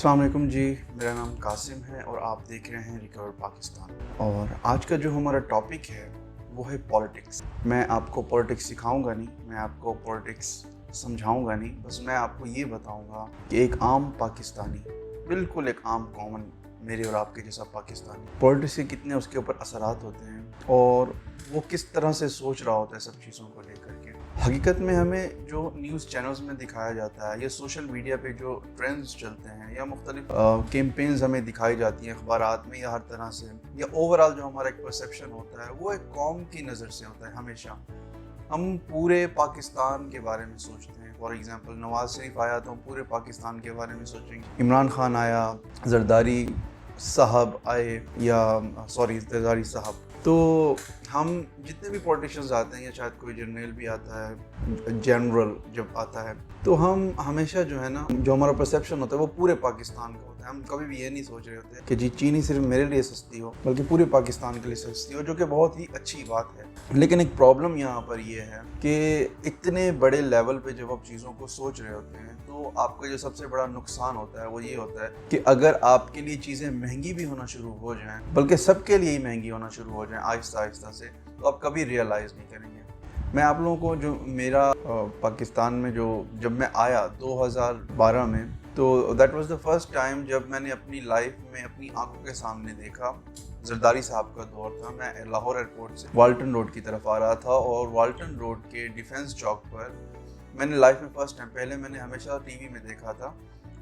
अस्सलाम वालेकुम जी, मेरा नाम कासिम है और आप देख रहे हैं रिकवर पाकिस्तान। और आज का जो हमारा टॉपिक है वो है पॉलिटिक्स। मैं आपको पॉलिटिक्स सिखाऊंगा नहीं, मैं आपको पॉलिटिक्स समझाऊंगा नहीं, बस मैं आपको ये बताऊंगा कि एक आम पाकिस्तानी, बिल्कुल एक आम कॉमन मेरे और आपके जैसा पाकिस्तानी, पॉलिटिक्स के कितने उसके ऊपर असरात होते हैं और वो किस तरह से सोच रहा होता है सब चीज़ों को लेकर के। हकीकत में हमें जो न्यूज़ चैनल्स में दिखाया जाता है या सोशल मीडिया पे जो ट्रेंड्स चलते हैं या मुख्तलिफ कैंपेन्स हमें दिखाई जाती हैं अखबारात में या हर तरह से, या ओवरऑल जो हमारा एक परसेप्शन होता है वो एक कौम की नज़र से होता है। हमेशा हम पूरे पाकिस्तान के बारे में सोचते हैं। फॉर एग्जांपल नवाज शरीफ आया तो हम पूरे पाकिस्तान के बारे में सोचेंगे, इमरान खान आया, जरदारी साहब आए जरदारी साहब, तो हम जितने भी पॉलिटिशियंस आते हैं या शायद कोई जनरल भी आता है, जनरल जब आता है, तो हम हमेशा जो है ना, जो हमारा परसेप्शन होता है वो पूरे पाकिस्तान का होता है। हम कभी भी ये नहीं सोच रहे होते कि जी चीनी सिर्फ मेरे लिए सस्ती हो, बल्कि पूरे पाकिस्तान के लिए सस्ती हो, जो कि बहुत ही अच्छी बात है। लेकिन एक प्रॉब्लम यहाँ पर ये है कि इतने बड़े लेवल पे जब आप चीज़ों को सोच रहे होते हैं तो आपका जो सबसे बड़ा नुकसान होता है वो ये होता है कि अगर आपके लिए चीज़ें महंगी भी होना शुरू हो जाएं, बल्कि सबके लिए ही महंगी होना शुरू हो जाएं आहिस्ता आहिस्ता से, तो आप कभी रियलाइज़ नहीं करेंगे। मैं आप लोगों को जो मेरा पाकिस्तान में जब मैं आया 2012 में, तो that was the first time जब मैंने अपनी लाइफ में अपनी आंखों के सामने देखा। जरदारी साहब का दौर था, मैं लाहौर एयरपोर्ट से वाल्टन रोड की तरफ आ रहा था और वाल्टन रोड के डिफेंस चौक पर मैंने लाइफ में फर्स्ट टाइम, पहले मैंने हमेशा टीवी में देखा था,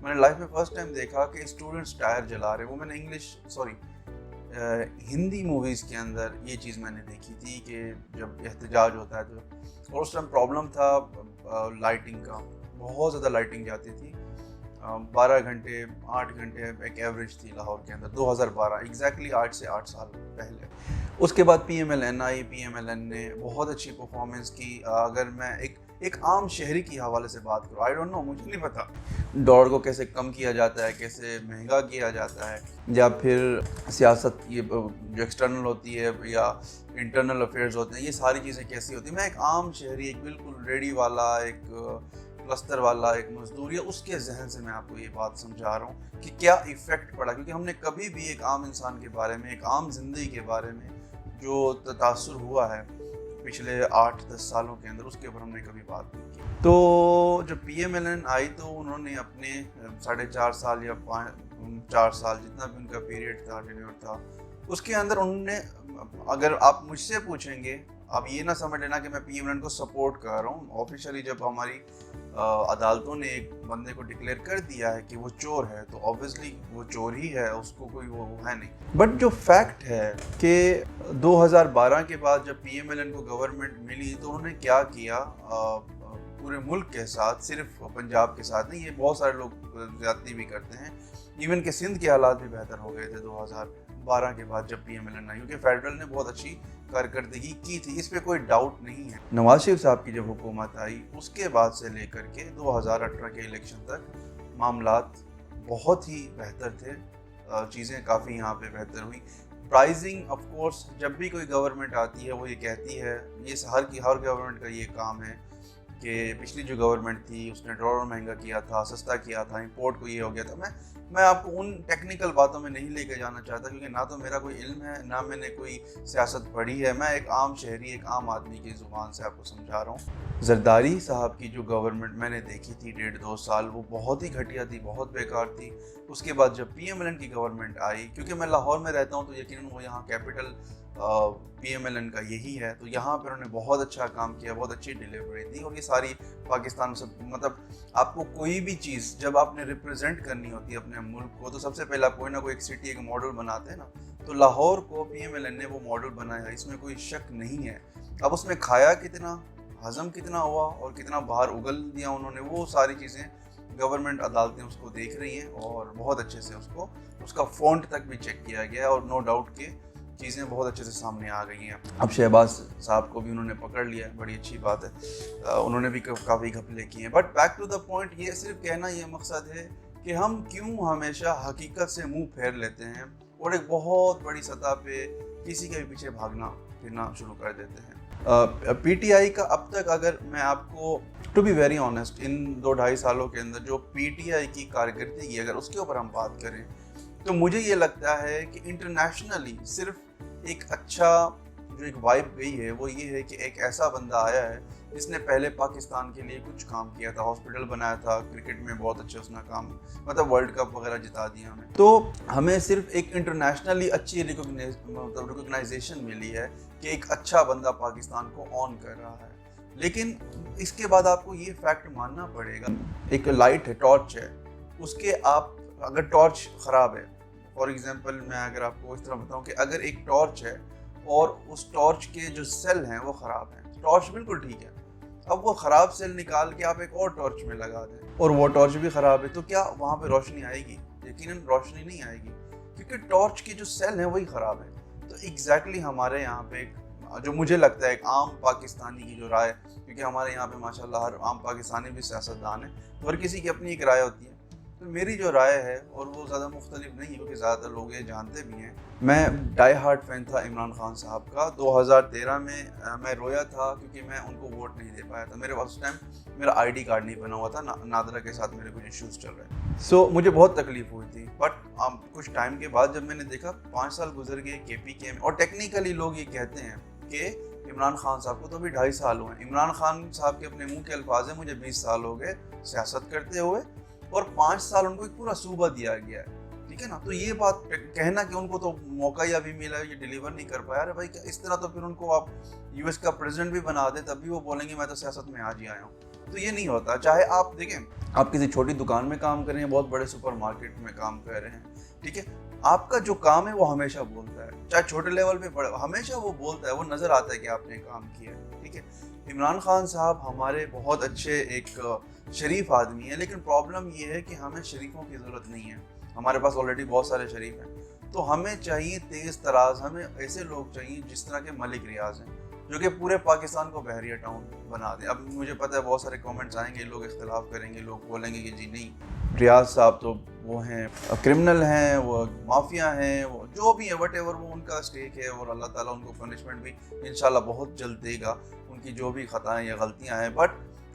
मैंने लाइफ में फर्स्ट टाइम देखा कि स्टूडेंट्स टायर जला रहे। वो मैंने हिंदी मूवीज़ के अंदर ये चीज़ मैंने देखी थी कि जब एहतजाज होता है तो, और उस टाइम प्रॉब्लम था लाइटिंग का, बहुत ज़्यादा लाइटिंग जाती थी। 12 घंटे 8 घंटे एक एवरेज थी लाहौर के अंदर, 2012 एग्जैक्टली 8 से 8 साल पहले। उसके बाद PMLN आई, PMLN ने बहुत अच्छी परफॉर्मेंस की। अगर मैं एक आम शहरी की हवाले से बात करूँ, आई डोंट नो, मुझे नहीं पता डॉलर को कैसे कम किया जाता है, कैसे महंगा किया जाता है, या फिर सियासत ये जो एक्सटर्नल होती है या इंटरनल अफेयर्स होते हैं, ये सारी चीज़ें कैसी होती हैं। मैं एक आम शहरी, एक बिल्कुल रेडी वाला, एक प्लस्तर वाला, एक मजदूर, या उसके जहन से मैं आपको ये बात समझा रहा हूँ कि क्या इफ़ेक्ट पड़ा, क्योंकि हमने कभी भी एक आम इंसान के बारे में, एक आम जिंदगी के बारे में जो तासुर हुआ है पिछले 8-10 सालों के अंदर, उसके ऊपर हमने कभी बात नहीं की। तो जब PMLN आई तो उन्होंने अपने 4.5 साल या 4 साल जितना भी उनका पीरियड था, टेन्योर था, उसके अंदर उन्होंने, अगर आप मुझसे पूछेंगे, आप ये ना समझ लेना कि मैं PMLN को सपोर्ट कर रहा हूँ। ऑफिशियली जब हमारी अदालतों ने एक बंदे को डिक्लेयर कर दिया है कि वो चोर है, तो ऑब्वियसली वो चोर ही है, उसको कोई वो है नहीं। बट जो फैक्ट है कि 2012 के बाद जब PMLN को गवर्नमेंट मिली तो उन्होंने क्या किया, पूरे मुल्क के साथ, सिर्फ पंजाब के साथ नहीं, ये बहुत सारे लोग ज्यादती भी करते हैं, इवन के सिंध के हालात भी बेहतर हो गए थे 2012 के बाद जब PMLN आई, क्योंकि फेडरल ने बहुत अच्छी कारकर्दगी की थी, इस पे कोई डाउट नहीं है। नवाज शरीफ साहब की जब हुकूमत आई उसके बाद से लेकर के 2018 के इलेक्शन तक मामलात बहुत ही बेहतर थे, चीज़ें काफ़ी यहाँ पे बेहतर हुई। प्राइसिंग ऑफ कोर्स, जब भी कोई गवर्नमेंट आती है वो ये कहती है, ये हर गवर्नमेंट का ये काम है कि पिछली जो गवर्नमेंट थी उसने डॉलर महंगा किया था, सस्ता किया था, इंपोर्ट को ये हो गया था। मैं आपको उन टेक्निकल बातों में नहीं लेके जाना चाहता, क्योंकि ना तो मेरा कोई इल्म है, ना मैंने कोई सियासत पढ़ी है। मैं एक आम शहरी, एक आम आदमी की ज़ुबान से आपको समझा रहा हूँ। जरदारी साहब की जो गवर्नमेंट मैंने देखी थी 1.5-2 साल, वो बहुत ही घटिया थी, बहुत बेकार थी। उसके बाद जब PMLN की गवर्नमेंट आई, क्योंकि मैं लाहौर में रहता हूँ तो यकीनन वो यहाँ कैपिटल PMLN का यही है, तो यहाँ पर उन्होंने बहुत अच्छा काम किया, बहुत अच्छी डिलीवरी दी। और ये सारी पाकिस्तान से, मतलब आपको कोई भी चीज़ जब आपने रिप्रेजेंट करनी होती है अपने मुल्क को, तो सबसे पहले आप कोई ना कोई एक सिटी, एक मॉडल बनाते हैं ना, तो लाहौर को PMLN ने वो मॉडल बनाया, इसमें कोई शक नहीं है। अब उसमें खाया कितना, हजम कितना हुआ और कितना बाहर उगल दिया उन्होंने, वो सारी चीज़ें गवर्नमेंट अदालतें उसको देख रही हैं और बहुत अच्छे से उसका फ़ॉन्ट तक भी चेक किया गया है, और नो डाउट के चीज़ें बहुत अच्छे से सामने आ गई हैं। अब शहबाज साहब को भी उन्होंने पकड़ लिया है, बड़ी अच्छी बात है, उन्होंने भी काफ़ी घपले किए हैं। But back to the point, ये सिर्फ कहना ये मकसद है कि हम क्यों हमेशा हकीकत से मुंह फेर लेते हैं और एक बहुत बड़ी सतह पे किसी के भी पीछे भागना फिरना शुरू कर देते हैं। PTI का अब तक, अगर मैं आपको टू बी वेरी ऑनेस्ट, इन 2-2.5 सालों के अंदर जो पीटीआई की कारकर्दगी अगर उसके ऊपर हम बात करें तो मुझे ये लगता है कि इंटरनेशनली सिर्फ एक अच्छा जो एक वाइब गई है वो ये है कि एक ऐसा बंदा आया है जिसने पहले पाकिस्तान के लिए कुछ काम किया था, हॉस्पिटल बनाया था, क्रिकेट में बहुत अच्छे उसने काम, मतलब वर्ल्ड कप वगैरह जिता दिया हमें। तो हमें सिर्फ एक इंटरनेशनली अच्छी रिकॉग्नाइजेशन मिली है कि एक अच्छा बंदा पाकिस्तान को ऑन कर रहा है। लेकिन इसके बाद आपको ये फैक्ट मानना पड़ेगा, एक लाइट है, टॉर्च है, उसके आप अगर टॉर्च ख़राब है, फॉर एग्जांपल मैं अगर आपको इस तरह बताऊं कि अगर एक टॉर्च है और उस टॉर्च के जो सेल हैं वो ख़राब हैं, टॉर्च बिल्कुल ठीक है, अब वो ख़राब सेल निकाल के आप एक और टॉर्च में लगा दें और वो टॉर्च भी ख़राब है, तो क्या वहाँ पे रोशनी आएगी? यकीनन रोशनी नहीं आएगी, क्योंकि टॉर्च के जो सेल हैं वही ख़राब है। तो एग्जैक्टली हमारे यहाँ पे जो मुझे लगता है एक आम पाकिस्तानी की जो राय, क्योंकि हमारे यहाँ पे माशाल्लाह हर आम पाकिस्तानी भी सियासतदान है, तो हर किसी की अपनी एक राय होती है। तो मेरी जो राय है, और वो ज़्यादा मुख्तलिफ नहीं है क्योंकि ज़्यादातर लोग ये जानते भी हैं, मैं डाई हार्ट फैन था इमरान खान साहब का। 2013 में मैं रोया था क्योंकि मैं उनको वोट नहीं दे पाया था। मेरे पास उस टाइम मेरा आईडी कार्ड नहीं बना हुआ था, नादरा के साथ मेरे कुछ इश्यूज़ चल रहे। सो मुझे बहुत तकलीफ हुई थी, बट कुछ टाइम के बाद जब मैंने देखा 5 साल गुजर गए KPK में, और टेक्निकली लोग ये कहते हैं कि इमरान खान साहब को तो अभी 2.5 साल हुए। इमरान खान साहब के अपने मुंह के अल्फाज हैं, मुझे 20 साल हो गए सियासत करते हुए और 5 साल उनको एक पूरा सूबा दिया गया है, ठीक है ना। तो ये बात कहना कि उनको तो मौका ही अभी मिला, ये डिलीवर नहीं कर पाया, अरे भाई इस तरह तो फिर उनको आप US का प्रेसिडेंट भी बना दे तब भी वो बोलेंगे मैं तो सियासत में आज ही आया हूँ। तो ये नहीं होता। चाहे आप देखें, आप किसी छोटी दुकान में काम कर रहे हैं, बहुत बड़े सुपरमार्केट में काम कर रहे हैं, ठीक है, आपका जो काम है वो हमेशा बोलता है, चाहे छोटे लेवल पे बड़ा, हमेशा वो बोलता है, वो नज़र आता है कि आपने काम किया है, ठीक है। इमरान खान साहब हमारे बहुत अच्छे एक शरीफ आदमी है, लेकिन प्रॉब्लम ये है कि हमें शरीफों की ज़रूरत नहीं है, हमारे पास ऑलरेडी बहुत सारे शरीफ हैं। तो हमें चाहिए तेज़ तराज, हमें ऐसे लोग चाहिए जिस तरह के मलिक रियाज हैं, जो कि पूरे पाकिस्तान को बहरिया टाउन बना दें। अब मुझे पता है बहुत सारे कमेंट्स आएंगे, लोग इख्तिलाफ करेंगे, लोग बोलेंगे कि जी नहीं, रियाज साहब तो वो हैं क्रिमिनल हैं, वो माफिया हैं, वो जो भी है, वटेवर, वो उनका स्टेक है और अल्लाह ताला उनको पनिशमेंट भी इंशाल्लाह बहुत जल्द देगा, उनकी जो भी खताएं या गलतियां हैं। बट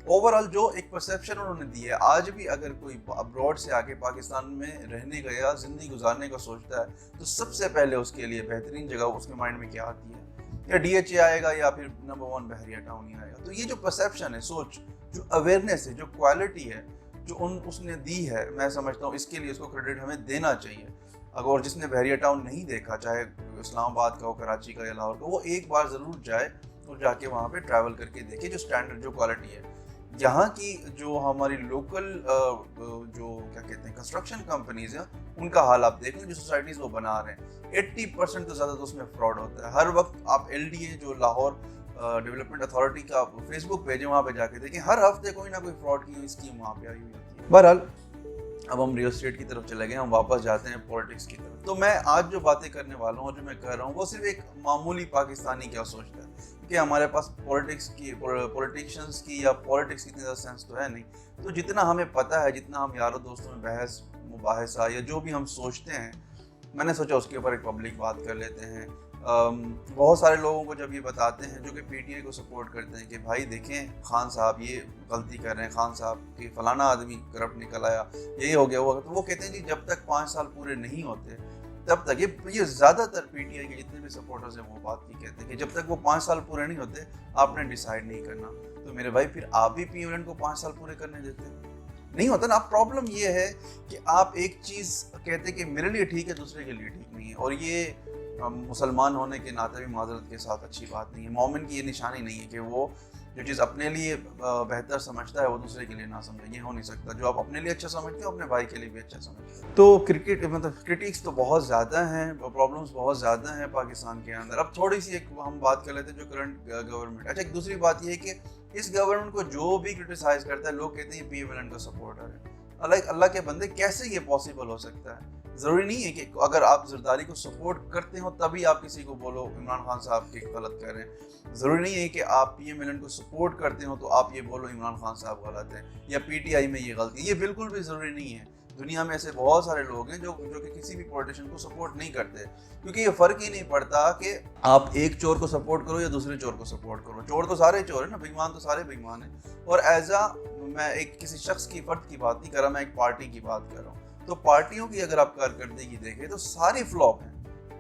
ओवरऑल जो एक परसेप्शन उन्होंने दी है, आज भी अगर कोई अब्रॉड से आके पाकिस्तान में रहने का या ज़िंदगी गुजारने का सोचता है तो सबसे पहले उसके लिए बेहतरीन जगह उसके माइंड में क्या आती है, या DHA आएगा या फिर नंबर 1 बहरिया टाउन ही आएगा। तो ये जो परसेप्शन है, सोच, जो अवेयरनेस है, जो क्वालिटी है, जो उसने दी है, मैं समझता हूँ इसके लिए उसको क्रेडिट हमें देना चाहिए। अगर जिसने बहरिया टाउन नहीं देखा, चाहे इस्लामाबाद का हो, कराची का या लाहौर का, वो एक बार ज़रूर जाए और जाके वहाँ पे ट्रैवल करके देखे जो स्टैंडर्ड, जो क्वालिटी है। यहाँ की जो हमारी लोकल जो क्या कहते हैं कंस्ट्रक्शन कंपनीज हैं, उनका हाल आप देख लें, जो सोसाइटीज़ वो बना रहे हैं, 80% तो ज़्यादा तो उसमें फ्रॉड होता है। हर वक्त आप LDA जो लाहौर डेवलपमेंट अथॉरिटी का फेसबुक पेज है, वहाँ पे जाके देखें, हर हफ्ते कोई ना कोई फ्रॉड की स्कीम वहाँ पे आई हुई होती है। बहरहाल अब हम रियल एस्टेट की तरफ चले गए, हम वापस जाते हैं पॉलिटिक्स की तरफ। तो मैं आज जो बातें करने वाला हूँ, जो मैं कह रहा हूँ, वो सिर्फ एक मामूली पाकिस्तानी क्या सोचता है, कि हमारे पास पॉलिटिशियंस की या पॉलिटिक्स की इतनी ज़्यादा सेंस तो है नहीं। तो जितना हमें पता है, जितना हम यारों दोस्तों में बहस मुबाहिसा या जो भी हम सोचते हैं, मैंने सोचा उसके ऊपर एक पब्लिक बात कर लेते हैं। बहुत सारे लोगों को जब ये बताते हैं जो कि PTI को सपोर्ट करते हैं कि भाई देखें खान साहब ये गलती कर रहे हैं, खान साहब की फलाना आदमी करप्ट निकल आया, यही हो गया वो, तो वो कहते हैं जी जब तक 5 साल पूरे नहीं होते तब तक, ये ज़्यादातर PTI के जितने भी सपोर्टर्स हैं वो बात की कहते हैं कि जब तक वो 5 साल पूरे नहीं होते आपने डिसाइड नहीं करना। तो मेरे भाई फिर आप भी PM को 5 साल पूरे करने देते नहीं होता ना। अब प्रॉब्लम ये है कि आप एक चीज़ कहते हैं कि मेरे लिए ठीक है, दूसरे के लिए ठीक नहीं है, और ये मुसलमान होने के नाते भी माजरत के साथ अच्छी बात नहीं है। मोमिन की ये निशानी नहीं है कि वो जो चीज़ अपने लिए बेहतर समझता है वो दूसरे के लिए ना समझे, ये हो नहीं सकता। जो आप अपने लिए अच्छा समझते हो अपने भाई के लिए भी अच्छा समझते हो। तो क्रिटिक्स तो बहुत ज़्यादा हैं, प्रॉब्लम्स बहुत ज़्यादा हैं पाकिस्तान के अंदर। अब थोड़ी सी एक हम बात कर लेते हैं जो करंट गवर्नमेंट। अच्छा, एक दूसरी बात ये है कि इस गवर्नमेंट को जो भी क्रिटिसाइज़ करता है, लोग कहते हैं PM का सपोर्टर है। अल्लाह के बंदे, कैसे ये पॉसिबल हो सकता है? ज़रूरी नहीं है कि अगर आप जरदारी को सपोर्ट करते हो तभी आप किसी को बोलो इमरान खान साहब की गलत कर रहे हैं। ज़रूरी नहीं है कि आप PM को सपोर्ट करते हो तो आप ये बोलो इमरान खान साहब गलत है या PTI में ये गलती, ये बिल्कुल भी ज़रूरी नहीं है। دنیا میں ایسے بہت سارے لوگ ہیں جو کہ کسی بھی پولیٹیشین کو سپورٹ نہیں کرتے، کیونکہ یہ فرق ہی نہیں پڑتا کہ آپ ایک چور کو سپورٹ کرو یا دوسرے چور کو سپورٹ کرو، چور تو سارے چور ہیں نا، بےایمان تو سارے بےایمان ہیں۔ اور میں ایک کسی شخص کی فرد کی بات نہیں کر رہا، میں ایک پارٹی کی بات کر رہا ہوں، تو پارٹیوں کی اگر آپ کارکردگی دیکھیں تو ساری فلاپ ہیں۔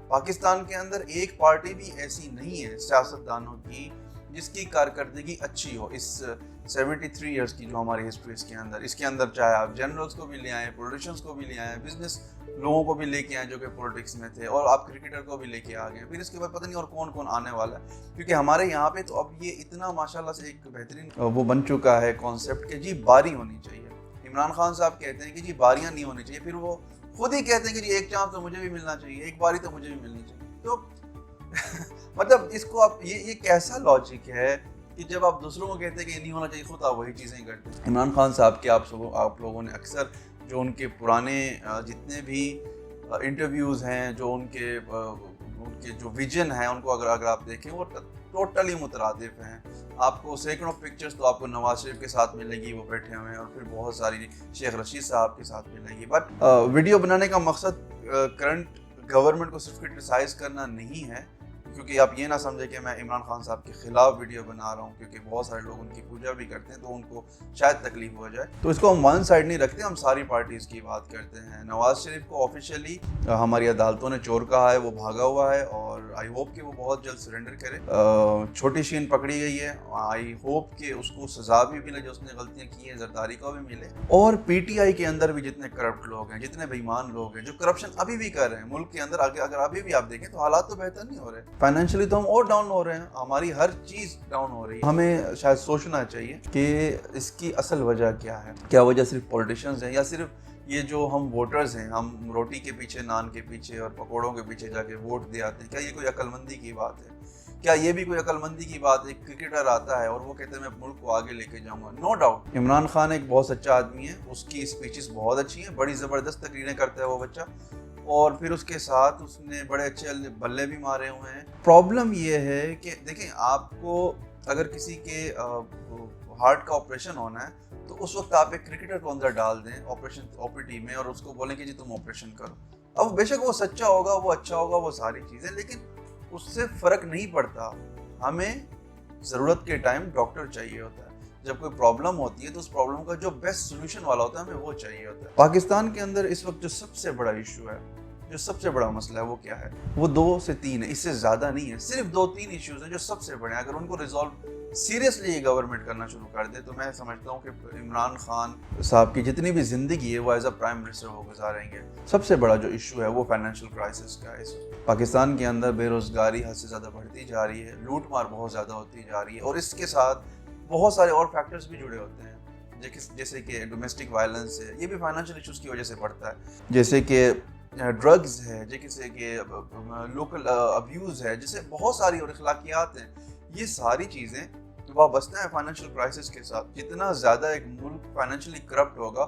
پاکستان کے اندر ایک پارٹی بھی ایسی نہیں ہے سیاستدانوں کی جس کی کارکردگی اچھی ہو، اس 73 ایئرس کی جو ہماری ہسٹری اس کے اندر چاہے آپ جنرلز کو بھی لے آئیں، پولیٹیشنز کو بھی لے آئیں، بزنس لوگوں کو بھی لے کے آئیں جو کہ پولیٹکس میں تھے، اور آپ کرکٹر کو بھی لے کے آ گئے، پھر اس کے بعد پتہ نہیں اور کون کون آنے والا ہے، کیونکہ ہمارے یہاں پہ تو اب یہ اتنا ماشاءاللہ سے ایک بہترین وہ بن چکا ہے کانسیپٹ کہ جی باری ہونی چاہیے۔ عمران خان صاحب کہتے ہیں کہ جی باریاں نہیں ہونی چاہیے، پھر وہ خود ہی کہتے ہیں کہ جی ایک چانس تو مجھے بھی ملنا چاہیے، ایک باری تو مجھے بھی ملنی چاہیے۔ تو مطلب اس کو آپ یہ کیسا لاجک ہے کہ جب آپ دوسروں کو کہتے ہیں کہ نہیں ہونا چاہیے، خود آپ وہی چیزیں کرتے ہیں۔ عمران خان صاحب کے آپ لوگوں نے اکثر جو ان کے پرانے جتنے بھی انٹرویوز ہیں، جو ان کے جو ویژن ہیں، ان کو اگر آپ دیکھیں وہ ٹوٹلی مترادف ہیں۔ آپ کو سینکڑوں پکچرز تو آپ کو نواز شریف کے ساتھ ملے گی، وہ بیٹھے ہوئے ہیں، اور پھر بہت ساری شیخ رشید صاحب کے ساتھ ملے گی۔ بٹ ویڈیو بنانے کا مقصد کرنٹ گورنمنٹ کو صرف کرٹیسائز کرنا نہیں ہے، کیونکہ آپ یہ نہ سمجھیں کہ میں عمران خان صاحب کے خلاف ویڈیو بنا رہا ہوں، کیونکہ بہت سارے لوگ ان کی پوجا بھی کرتے ہیں تو ان کو شاید تکلیف ہو جائے، تو اس کو ہم ون سائڈ نہیں رکھتے، ہم ساری پارٹیز کی بات کرتے ہیں۔ نواز شریف کو آفیشیلی ہماری عدالتوں نے چور کہا ہے، وہ بھاگا ہوا ہے، اور آئی ہوپ کہ وہ بہت جلد سرنڈر کرے۔ چھوٹی شین پکڑی گئی ہے، آئی ہوپ کہ اس کو سزا بھی ملے جو اس نے غلطیاں کی ہیں، زرداری کو بھی ملے۔ اور پی ٹی آئی کے اندر بھی جتنے کرپٹ لوگ ہیں، جتنے بےایمان لوگ ہیں جو کرپشن ابھی بھی کر رہے ہیں ملک کے اندر، اگر ابھی بھی آپ دیکھیں تو حالات تو بہتر نہیں ہو رہے، فائنینشلی تو ہم اور ڈاؤن ہو رہے ہیں، ہماری ہر چیز ڈاؤن ہو رہی ہے۔ ہمیں شاید سوچنا چاہیے کہ اس کی اصل وجہ کیا ہے، کیا وجہ صرف پولیٹیشنز ہیں، یا صرف یہ جو ہم ووٹرز ہیں، ہم روٹی کے پیچھے، نان کے پیچھے اور پکوڑوں کے پیچھے جا کے ووٹ دے آتے ہیں، کیا یہ کوئی عقل مندی کی بات ہے؟ کیا یہ بھی کوئی عقل مندی کی بات ہے؟ ایک کرکٹر آتا ہے اور وہ کہتے ہیں میں ملک کو آگے لے کے جاؤں گا۔ نو ڈاؤٹ عمران خان ایک بہت سچا آدمی ہے، اس کی اسپیچز بہت اچھی ہیں، بڑی زبردست تقریریں کرتا ہے وہ بچہ، اور پھر اس کے ساتھ اس نے بڑے اچھے بلے بھی مارے ہوئے ہیں۔ پرابلم یہ ہے کہ دیکھیں، آپ کو اگر کسی کے ہارٹ کا آپریشن ہونا ہے تو اس وقت آپ ایک کرکٹر کو اندر ڈال دیں آپریشن OPD میں، اور اس کو بولیں کہ جی تم آپریشن کرو۔ اب بے شک وہ سچا ہوگا، وہ اچھا ہوگا، وہ ساری چیزیں، لیکن اس سے فرق نہیں پڑتا۔ ہمیں ضرورت کے ٹائم ڈاکٹر چاہیے ہوتا ہے، جب کوئی پرابلم ہوتی ہے تو اس پرابلم کا جو بیسٹ سولوشن والا ہوتا ہے ہمیں وہ چاہیے ہوتا ہے۔ پاکستان کے اندر اس وقت جو سب سے بڑا ایشو ہے، جو سب سے بڑا مسئلہ ہے، وہ کیا ہے؟ وہ 2 سے 3 ہے، اس سے زیادہ نہیں ہے، صرف 2-3 ایشوز ہیں جو سب سے بڑے ہیں۔ اگر ان کو ریزالو سیریسلی یہ گورنمنٹ کرنا شروع کر دے تو میں سمجھتا ہوں کہ عمران خان صاحب کی جتنی بھی زندگی ہے وہ ایز اے پرائم منسٹر وہ گزاریں گے۔ سب سے بڑا جو ایشو ہے وہ فائنینشیل کرائسس کا ہے۔ پاکستان کے اندر بے روزگاری حد سے زیادہ بڑھتی جا رہی ہے، لوٹ مار بہت زیادہ ہوتی جا رہی ہے، اور اس کے ساتھ بہت سارے اور فیکٹرز بھی جڑے ہوتے ہیں، جیسے کہ ڈومیسٹک وائلنس ہے، یہ بھی فائنینشیل ایشوز کی وجہ سے بڑھتا ہے، جیسے کہ ڈرگز ہے، جیسے کہ لوکل ابیوز ہے، جیسے بہت ساری اور اخلاقیات ہیں۔ یہ ساری چیزیں وابستہ ہیں فائنینشیل کرائسس کے ساتھ۔ جتنا زیادہ ایک ملک فائنینشیلی کرپٹ ہوگا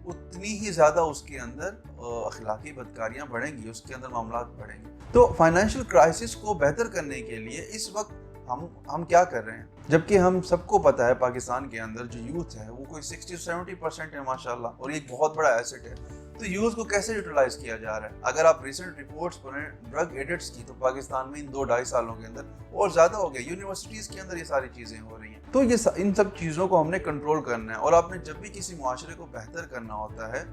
اتنی ہی زیادہ اس کے اندر اخلاقی بدکاریاں بڑھیں گی، اس کے اندر معاملات بڑھیں گے۔ تو فائنینشیل کرائسس کو بہتر کرنے کے لیے اس وقت ہم کیا کر رہے ہیں، جبکہ ہم سب کو پتہ ہے پاکستان کے اندر جو یوتھ ہے وہ کوئی 60-70% ہے ماشاءاللہ، اور یہ ایک بہت بڑا ایسٹ ہے۔ تو یوتھ کو کیسے یوٹیلائز کیا جا رہا ہے؟ اگر آپ ریسنٹ رپورٹس پڑھیں ڈرگ ایڈکٹس کی، تو پاکستان میں ان 2-2.5 سالوں کے اندر اور زیادہ ہو گیا، یونیورسٹیز کے اندر یہ ساری چیزیں ہو رہی ہیں۔ تو ان سب چیزوں کو ہم نے کنٹرول کرنا ہے، اور آپ نے جب بھی کسی معاشرے کو بہتر کرنا ہوتا ہے،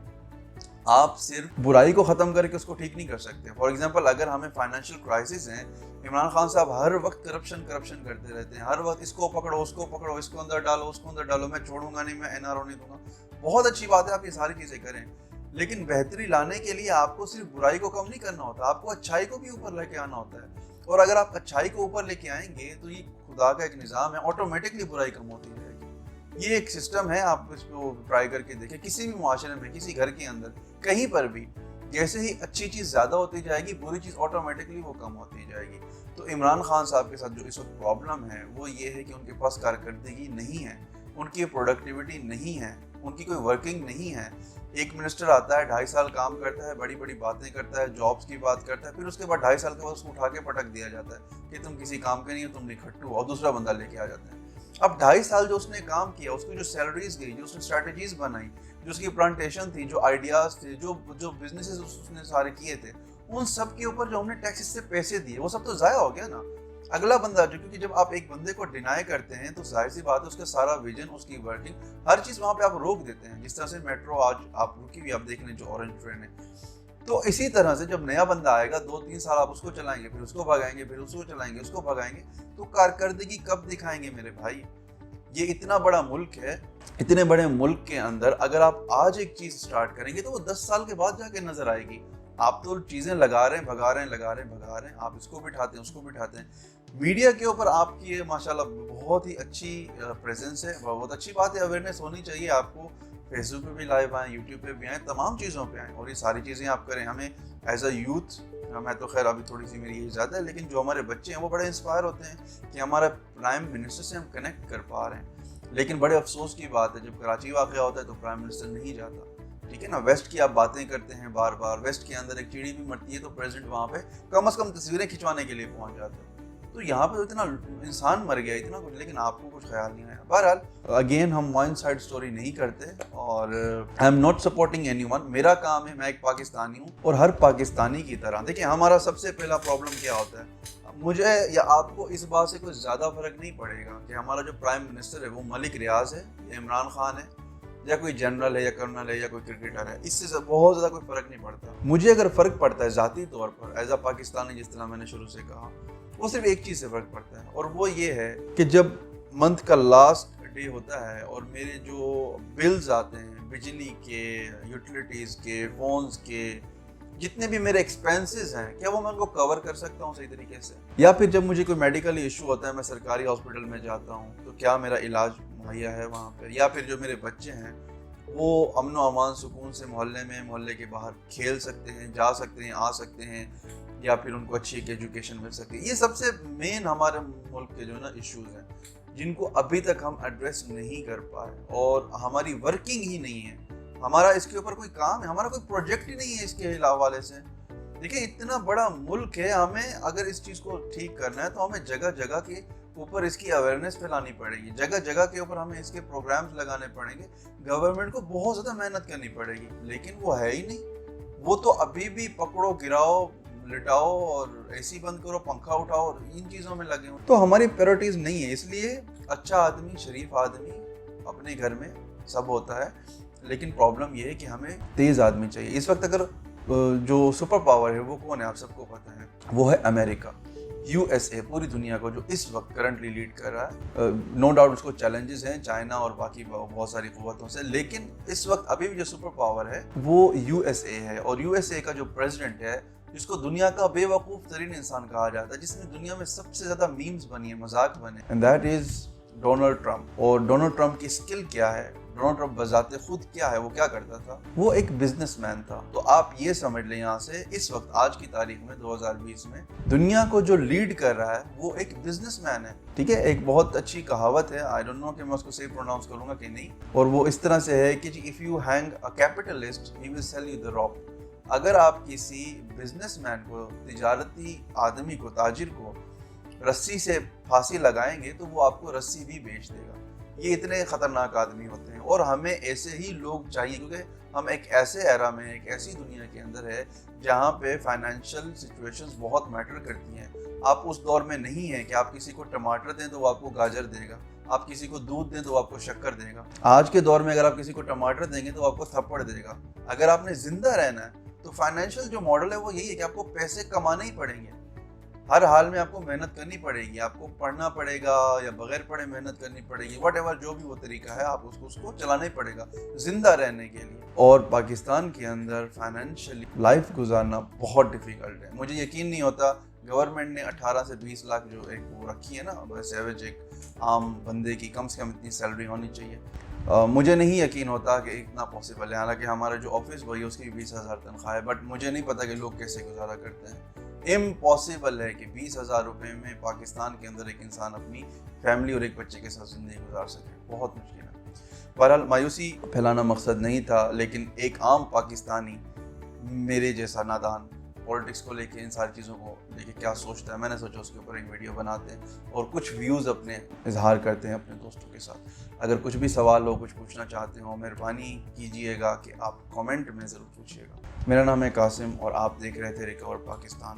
آپ صرف برائی کو ختم کر کے اس کو ٹھیک نہیں کر سکتے۔ فار ایگزامپل، اگر ہمیں فائنینشیل کرائسس ہیں، عمران خان صاحب ہر وقت کرپشن کرتے رہتے ہیں، ہر وقت اس کو پکڑو، اس کو پکڑو، اس کو اندر ڈالو، اس کو اندر ڈالو، میں چھوڑوں گا نہیں، میں NRO نہیں دوں گا۔ بہت اچھی بات ہے آپ یہ ساری چیزیں کریں، لیکن بہتری لانے کے لیے آپ کو صرف برائی کو کم نہیں کرنا ہوتا، آپ کو اچھائی کو بھی اوپر لے کے آنا ہوتا ہے۔ اور اگر آپ اچھائی کو اوپر لے کے آئیں گے تو یہ خدا کا ایک نظام ہے، آٹومیٹکلی برائی کم ہوتی جائے گی۔ یہ ایک سسٹم ہے، آپ اس کو ٹرائی کر کے دیکھیں، کسی بھی معاشرے میں، کسی گھر کے اندر، کہیں پر بھی، جیسے ہی اچھی چیز زیادہ ہوتی جائے گی، بری چیز آٹومیٹکلی وہ کم ہوتی جائے گی۔ تو عمران خان صاحب کے ساتھ جو اس وقت پرابلم ہے وہ یہ ہے کہ ان کے پاس کارکردگی نہیں ہے، ان کی پروڈکٹیوٹی نہیں ہے، ان کی کوئی ورکنگ نہیں ہے۔ ایک منسٹر آتا ہے، 2.5 سال کام کرتا ہے، بڑی بڑی باتیں کرتا ہے، جابس کی بات کرتا ہے، پھر اس کے بعد 2.5 سال کے بعد اس کو اٹھا کے پٹک دیا جاتا ہے کہ تم کسی کام کے نہیں ہو، تم نکھٹو ہو، اور دوسرا بندہ لے کے آ جاتا ہے۔ अब 2.5 साल जो उसने काम किया, उसकी जो सैलरीज गई, जो उसने स्ट्रेटजीज बनाई, जो उसकी प्लांटेशन थी, जो आइडियाज थे, जो बिजनेसेस उसने सारे किए थे, उन सब के ऊपर जो हमने टैक्सेस से पैसे दिए वो सब तो जाया हो गया ना। अगला बंदा जो, क्योंकि जब आप एक बंदे को डिनाई करते हैं तो जाहिर सी बात है उसका सारा विजन, उसकी वर्किंग, हर चीज वहां पे आप रोक देते हैं। जिस तरह से मेट्रो आज आप रुकी हुई आप देख लें, जो ऑरेंज ट्रेन है, तो इसी तरह से जब नया बंदा आएगा 2-3 साल आप उसको चलाएंगे, फिर उसको भगाएंगे, फिर उसको चलाएंगे, उसको भगाएंगे, तो कारकर्दगी कब दिखाएंगे मेरे भाई? ये इतना बड़ा मुल्क है, इतने बड़े मुल्क के अंदर अगर आप आज एक चीज स्टार्ट करेंगे तो वो 10 साल के बाद जाके नजर आएगी। आप तो चीजें लगा रहे हैं, भगा रहे हैं, लगा रहे हैं, भगा रहे हैं, आप इसको बिठाते हैं, उसको बिठाते हैं। मीडिया के ऊपर आपकी ये माशाल्लाह बहुत ही अच्छी प्रेजेंस है, बहुत अच्छी बात है, अवेयरनेस होनी चाहिए आपको। फेसबुक पे भी लाइव आएँ, यूट्यूब पे भी आएँ, तमाम चीज़ों पे आएँ और ये सारी चीज़ें आप करें। हमें एज अ यूथ, मैं तो खैर अभी थोड़ी सी मेरी एज ज़्यादा है, लेकिन जो हमारे बच्चे हैं वो बड़े इंस्पायर होते हैं कि हमारा प्राइम मिनिस्टर से हम कनेक्ट कर पा रहे हैं। लेकिन बड़े अफसोस की बात है, जब कराची वाक़या होता है तो प्राइम मिनिस्टर नहीं जाता, ठीक है ना। वेस्ट की आप बातें करते हैं बार बार, वेस्ट के अंदर एक चिड़ी भी मरती है तो प्रेसिडेंट वहाँ पे कम से कम तस्वीरें खिंचवाने के लिए पहुँच जाता है। तो यहाँ पे तो इतना इंसान मर गया, इतना कुछ, लेकिन आपको कुछ ख्याल नहीं आया। बहरहाल अगेन हम वन साइड स्टोरी नहीं करते और I am not supporting anyone. मेरा काम है, मैं एक पाकिस्तानी हूँ और हर पाकिस्तानी की तरह, देखिए हमारा सबसे पहला प्रॉब्लम क्या होता है, मुझे या आपको इस बात से कुछ ज़्यादा फर्क नहीं पड़ेगा कि हमारा जो प्राइम मिनिस्टर है वो मलिक रियाज है या इमरान खान है या कोई जनरल है या कर्नल है या कोई क्रिकेटर है, इससे बहुत ज़्यादा कोई फ़र्क नहीं पड़ता। मुझे अगर फ़र्क पड़ता है ज़ाती तौर पर एज अ पाकिस्तानी, जिस तरह मैंने शुरू से कहा, वो सिर्फ एक चीज़ से फ़र्क पड़ता है और वो ये है कि जब मंथ का लास्ट डे होता है और मेरे जो बिल्स आते हैं, बिजली के, यूटिलिटीज़ के, फ़ोन्स के, जितने भी मेरे एक्सपेंसेस हैं, क्या वो मैं उनको कवर कर सकता हूँ सही तरीके से? या फिर जब मुझे कोई मेडिकल इशू होता है, मैं सरकारी हॉस्पिटल में जाता हूँ, तो क्या मेरा इलाज मुहैया है वहाँ पर? या फिर जो मेरे बच्चे हैं वो अमन व अमान सुकून से मोहल्ले में, मोहल्ले के बाहर खेल सकते हैं, जा सकते हैं, आ सकते हैं, या फिर उनको अच्छी एक एजुकेशन मिल सकती है? ये सबसे मेन हमारे मुल्क के जो ना इश्यूज हैं जिनको अभी तक हम एड्रेस नहीं कर पाए और हमारी वर्किंग ही नहीं है, हमारा इसके ऊपर कोई काम है, हमारा कोई प्रोजेक्ट ही नहीं है इसके हवाले से। देखिए इतना बड़ा मुल्क है, हमें अगर इस चीज़ को ठीक करना है तो हमें जगह जगह के ऊपर इसकी अवेयरनेस फैलानी पड़ेगी, जगह जगह के ऊपर हमें इसके प्रोग्राम्स लगाने पड़ेंगे, गवर्नमेंट को बहुत ज़्यादा मेहनत करनी पड़ेगी, लेकिन वो है ही नहीं। वो तो अभी भी पकड़ो, गिराओ, लिटाओ और एसी बंद करो, पंखा उठाओ, इन चीज़ों में लगे हुए। तो हमारी प्रायोरिटीज़ नहीं है, इसलिए अच्छा आदमी, शरीफ आदमी अपने घर में सब होता है, लेकिन प्रॉब्लम ये है कि हमें तेज़ आदमी चाहिए। इस वक्त अगर जो सुपर पावर है वो कौन है, आप सबको पता है, वो है अमेरिका, USA, पूरी दुनिया को जो इस वक्त करंटली लीड कर रहा है। नो डाउट उसको चैलेंजेस हैं चाइना और बाकी बहुत सारी कुव्वतों से, लेकिन इस वक्त अभी भी जो सुपर पावर है वो USA है। और USA का जो प्रेसिडेंट है, जिसको दुनिया का बेवकूफ़ तरीन इंसान कहा जाता है, जिसने दुनिया में सबसे ज़्यादा मीम्स बनी है, मजाक बने, and that is Donald Trump. और डोनाल्ड ट्रंप की स्किल क्या है, डोनाल्ड ट्रंप बजाते खुद क्या है, वो क्या करता था, वो एक बिजनेसमैन था। तो आप ये समझ लें यहाँ से, इस वक्त आज की तारीख में 2020 में दुनिया को जो लीड कर रहा है वो एक बिजनेसमैन है, ठीक है। एक बहुत अच्छी कहावत है, आई डोंट नो कि मैं उसको सही प्रोनाउंस करूंगा कि नहीं, और वो इस तरह से है कि if you hang a capitalist he will sell you the rope. अगर आप किसी बिजनेसमैन को, तिजारती आदमी को, ताजिर को रस्सी से फांसी लगाएंगे तो वो आपको रस्सी भी बेच देगा। ये इतने खतरनाक आदमी होते हैं और हमें ऐसे ही लोग चाहिए, क्योंकि हम एक ऐसे एरा में, एक ऐसी दुनिया के अंदर है जहाँ पे फाइनेंशियल सिचुएशंस बहुत मैटर करती हैं। आप उस दौर में नहीं है कि आप किसी को टमाटर दें तो वो आपको गाजर देगा, आप किसी को दूध दें तो आपको शक्कर देगा। आज के दौर में अगर आप किसी को टमाटर देंगे तो आपको थप्पड़ देगा। अगर आपने जिंदा रहना है तो फाइनेंशियल जो मॉडल है वो यही है कि आपको पैसे कमाने ही पड़ेंगे, हर हाल में आपको मेहनत करनी पड़ेगी, आपको पढ़ना पड़ेगा या बगैर पढ़े मेहनत करनी पड़ेगी, व्हाटएवर जो भी वो तरीका है, आप उसको चलाना ही पड़ेगा जिंदा रहने के लिए। और पाकिस्तान के अंदर फाइनेंशियली लाइफ गुजारना बहुत डिफिकल्ट है। मुझे यकीन नहीं होता गवर्नमेंट ने 18 से 20 लाख जो एक वो रखी है ना एवरेज एक आम बंदे की, कम से कम इतनी सैलरी होनी चाहिए। मुझे नहीं यकीन होता कि इतना पॉसिबल है। हालांकि हमारा जो ऑफिस बॉय है उसकी 20,000 तनख्वाह है, बट मुझे नहीं पता कि लोग कैसे गुजारा करते हैं। इम्पॉसिबल है कि 20,000 रुपये में पाकिस्तान के अंदर एक इंसान अपनी फैमिली और एक बच्चे के साथ ज़िंदगी गुजार सके, बहुत मुश्किल है। बहरहाल मायूसी फैलाना मकसद नहीं था, लेकिन एक आम पाकिस्तानी मेरे जैसा नादान پولیٹکس کو لے کے ان ساری چیزوں کو لے کے کیا سوچتا ہے. میں نے سوچا اس کے اوپر ایک ویڈیو بناتے ہیں اور کچھ ویوز اپنے اظہار کرتے ہیں اپنے دوستوں کے ساتھ. اگر کچھ بھی سوال ہو, کچھ پوچھنا چاہتے ہوں, مہربانی کیجیے گا کہ آپ کامنٹ میں ضرور پوچھیے گا. میرا نام ہے قاسم اور آپ دیکھ رہے تھے ریکور پاکستان.